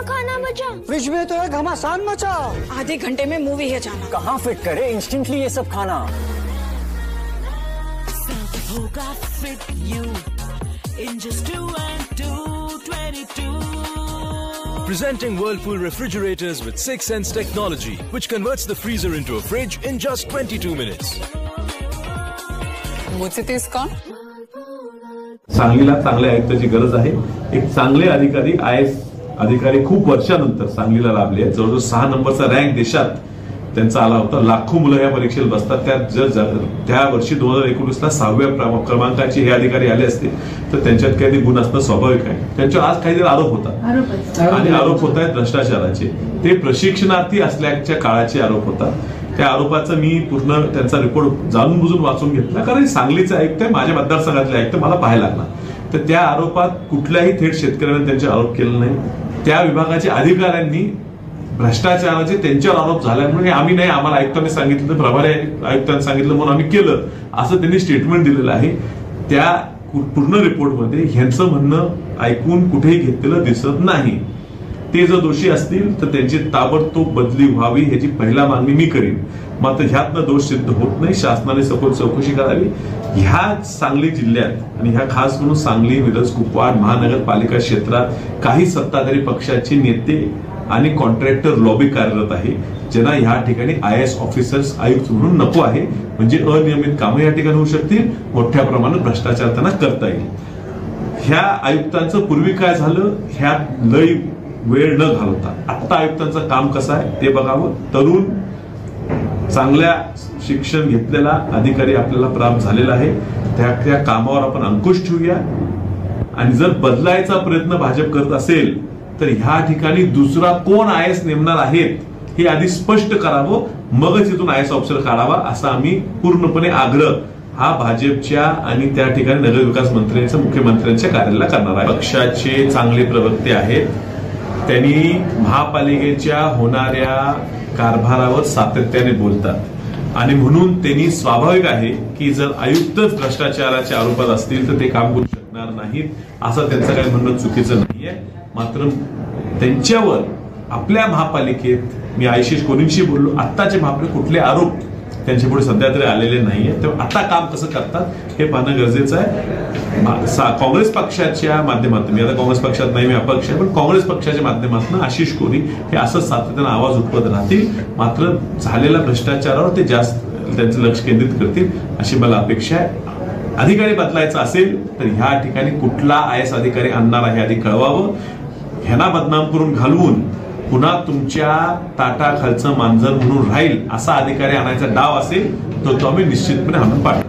खाना बचा। फ्रिज में तो है, घमासान मचा। आधे घंटे में मूवी है जाना। कहाँ फिट करे इंस्टेंटली ये सब खाना। होगा fit you in just 2 and 2, 22. Presenting Whirlpool refrigerators with 6 Sense technology, which converts the freezer into a fridge in just 22 minutes. मुझसे तेज कौन? सांगलीला चांगल्या आयुक्ताची गरज आहे। एक चांगले अधिकारी IAS अधिकारी खूप वर्षानंतर सांगलीला लाभले आहेत। जवळजवळ 6 नंबरचा रँक देशात त्यांचा आला होता। लाखो मुलं या परीक्षेला बसतात। त्या वर्षी 2019ला 6व्या क्रमांकाचे हे अधिकारी आले असते तर त्यांच्यात काही गुण असणं स्वाभाविक आहे। त्यांच्यावर आज काहीतरी आरोप होता आणि आरोप होत आहेत भ्रष्टाचाराचे। ते प्रशिक्षणार्थी असल्याच्या काळाचे आरोप होतात। त्या आरोपाचा मी पूर्ण त्यांचा रिपोर्ट जाणून बुजून वाचून घेतला, कारण सांगलीचे आयुक्त आहे, माझ्या मतदारसंघातले आयुक्त, मला पाहायला लागला। तर त्या आरोपात कुठल्याही थेट शेतकऱ्यांनी त्यांचे आरोप केले नाही। त्या विभागाच्या अधिकाऱ्यांनी भ्रष्टाचाराचे त्यांच्यावर आरोप झाल्यामुळे आम्ही नाही, आम्हाला आयुक्तांनी सांगितलं, प्रभारी आयुक्तांनी सांगितलं म्हणून आम्ही केलं, असं त्यांनी स्टेटमेंट दिलेलं आहे। त्या पूर्ण रिपोर्टमध्ये ह्यांचं म्हणणं ऐकून कुठेही घेतलेलं दिसत नाही। ते जर दोषी असतील तर त्यांची ताबडतोब बदली व्हावी ह्याची पहिला मागणी मी करीन। मात्र ह्यातनं दोष सिद्ध होत नाही, शासनाने सखोल चौकशी करावी। ह्या सांगली जिल्ह्यात आणि ह्या खास म्हणून सांगली, मिरज, कुपवाड महानगरपालिका क्षेत्रात काही सत्ताधारी पक्षाचे नेते आणि कॉन्ट्रॅक्टर लॉबी कार्यरत आहे, ज्यांना ह्या ठिकाणी IAS ऑफिसर्स आयुक्त म्हणून नको आहे। म्हणजे अनियमित कामं या ठिकाणी होऊ शकतील, मोठ्या प्रमाणात भ्रष्टाचार त्यांना करता येईल। ह्या आयुक्तांचं पूर्वी काय झालं, ह्या लय वेळ न घालवता आता आयुक्तांचं काम कसं आहे ते बघावं। तरुण चांगल्या शिक्षण घेतलेला अधिकारी आपल्याला प्राप्त झालेला आहे, त्या कामावर आपण अंकुश ठेवूया। आणि जर बदलायचा प्रयत्न भाजप करत असेल तर ह्या ठिकाणी दुसरा कोण IAS नेमणार आहेत हे आधी स्पष्ट करावं, मगच इथून IAS ऑफिसर काढावा, असा आम्ही पूर्णपणे आग्रह हा भाजपच्या आणि त्या ठिकाणी नगरविकास मंत्र्यांच्या, मुख्यमंत्र्यांच्या कार्यालयाला करणार आहे। पक्षाचे चांगले प्रवक्ते आहेत, त्यांनी महापालिकेच्या होणाऱ्या कारभारावर सातत्याने बोलतात आणि म्हणून त्यांनी स्वाभाविक आहे की जर आयुक्तच भ्रष्टाचाराच्या आरोपात असतील तर ते काम करू शकणार नाहीत, असं त्यांचं काही म्हणणं चुकीचं नाहीये। मात्र त्यांच्यावर आपल्या महापालिकेत मी आशिष कोणींशी बोललो, आत्ताचे महापालिकेत कुठले आरोप त्यांच्या पुढे सध्या तरी आलेले नाहीये, तेव्हा आता काम कसं करतात हे पाहणं गरजेचं आहे। काँग्रेस पक्षाच्या माध्यमातून, मी आता काँग्रेस पक्षात नाही, मी अपक्ष आहे, पण काँग्रेस पक्षाच्या माध्यमातून आशिष कोणी हे असंच सातत्यानं आवाज उठवत राहतील, मात्र झालेल्या भ्रष्टाचारावर ते जास्त त्यांचं लक्ष केंद्रित करतील अशी मला अपेक्षा आहे। अधिकारी बदलायचा असेल तर ह्या ठिकाणी कुठला IAS अधिकारी आणणार आहे आधी कळवावं। ह्यांना बदनाम करून घालवून पुन्हा तुमच्या ताटाखालचं मांजर म्हणून राहील असा अधिकारी आणायचा डाव असेल तर तो आम्ही निश्चितपणे हाणून पाडू।